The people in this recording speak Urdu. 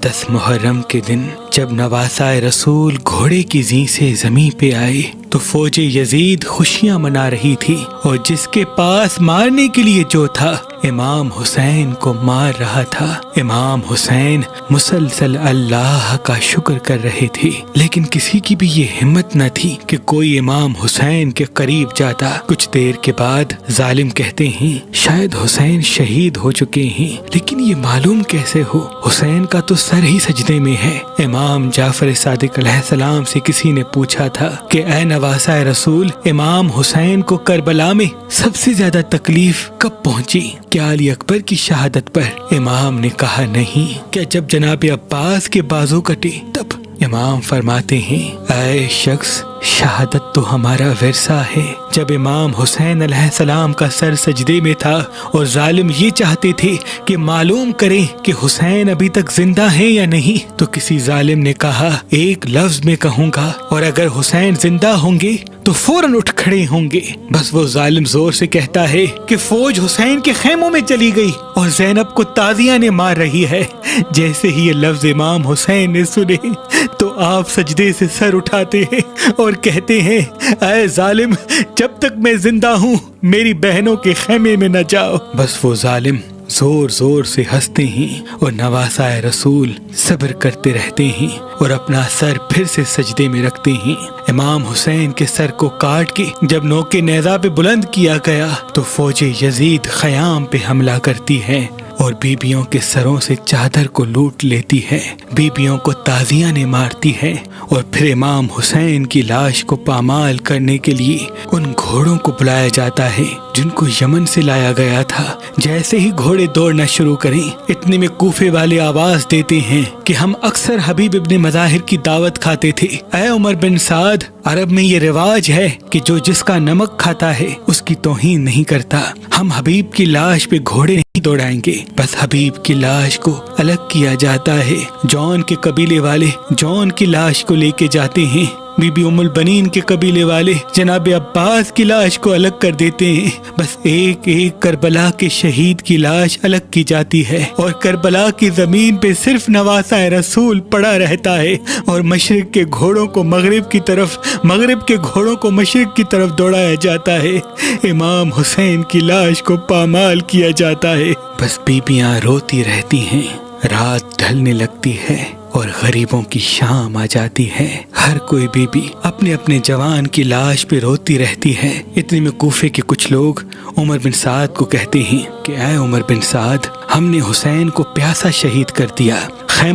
10 محرم کے دن جب نواسۂ رسول گھوڑے کی زین سے زمین پہ آئے تو فوج یزید خوشیاں منا رہی تھی، اور جس کے پاس مارنے کے لیے جو تھا امام حسین کو مار رہا تھا۔ امام حسین مسلسل اللہ کا شکر کر رہے تھے، لیکن کسی کی بھی یہ ہمت نہ تھی کہ کوئی امام حسین کے قریب جاتا۔ کچھ دیر کے بعد ظالم کہتے ہیں شاید حسین شہید ہو چکے ہیں، لیکن یہ معلوم کیسے ہو؟ حسین کا تو سر ہی سجدے میں ہے۔ امام جعفر صادق علیہ السلام سے کسی نے پوچھا تھا کہ اے نواسۂ رسول، امام حسین کو کربلا میں سب سے زیادہ تکلیف کب پہنچی؟ کیا علی اکبر کی شہادت پر؟ امام نے کہا نہیں۔ کیا جب جناب عباس کے بازو کٹے تب؟ امام فرماتے ہیں اے شخص، شہادت تو ہمارا ورثہ ہے۔ جب امام حسین علیہ السلام کا سر سجدے میں تھا اور ظالم یہ چاہتے تھے کہ معلوم کریں کہ حسین ابھی تک زندہ ہیں یا نہیں، تو کسی ظالم نے کہا ایک لفظ میں کہوں گا، اور اگر حسین زندہ ہوں گے تو فوراً اٹھ کھڑے ہوں گے۔ بس وہ ظالم زور سے کہتا ہے کہ فوج حسین کے خیموں میں چلی گئی اور زینب کو تازیاں نے مار رہی ہے۔ جیسے ہی یہ لفظ امام حسین نے سنے تو آپ سجدے سے سر اٹھاتے ہیں اور کہتے ہیں اے ظالم، جب تک میں زندہ ہوں میری بہنوں کے خیمے میں نہ جاؤ۔ بس وہ ظالم زور زور سے ہنستے ہیں اور نواسۂ رسول صبر کرتے رہتے ہیں اور اپنا سر پھر سے سجدے میں رکھتے ہیں۔ امام حسین کے سر کو کاٹ کے جب نوک نیزہ پہ بلند کیا گیا تو فوج یزید خیام پہ حملہ کرتی ہے اور بیبیوں کے سروں سے چادر کو لوٹ لیتی ہے، بیبیوں کو تازیاں نے مارتی ہے، اور پھر امام حسین کی لاش کو پامال کرنے کے لیے ان گھوڑوں کو بلایا جاتا ہے جن کو یمن سے لایا گیا تھا۔ جیسے ہی گھوڑے دوڑنا شروع کریں اتنے میں کوفے والے آواز دیتے ہیں کہ ہم اکثر حبیب ابن مظاہر کی دعوت کھاتے تھے۔ اے عمر بن سعد، عرب میں یہ رواج ہے کہ جو جس کا نمک کھاتا ہے اس کی توہین نہیں کرتا۔ ہم حبیب کی لاش پہ گھوڑے نہیں دوڑائیں گے، بس حبیب کی لاش کو الگ کیا جاتا ہے۔ جون کے قبیلے والے جون کی لاش کو لے کے جاتے ہیں، بی بی ام البنین کے قبیلے والے جناب عباس کی لاش کو الگ کر دیتے ہیں۔ بس ایک ایک کربلا کے شہید کی لاش الگ کی جاتی ہے، اور کربلا کی زمین پہ صرف نواسۂ رسول پڑا رہتا ہے، اور مشرق کے گھوڑوں کو مغرب کی طرف، مغرب کے گھوڑوں کو مشرق کی طرف دوڑایا جاتا ہے۔ امام حسین کی لاش کو پامال کیا جاتا ہے۔ بس بیبیاں روتی رہتی ہیں، رات ڈھلنے لگتی ہے اور غریبوں کی شام آ جاتی ہے۔ ہر کوئی بی بی اپنے اپنے جوان کی لاش پہ روتی رہتی ہے۔ اتنے میں کوفے کے کچھ لوگ عمر بن سعد کو کہتے ہیں کہ اے عمر بن سعد، ہم نے حسین کو پیاسا شہید کر دیا، خیمہ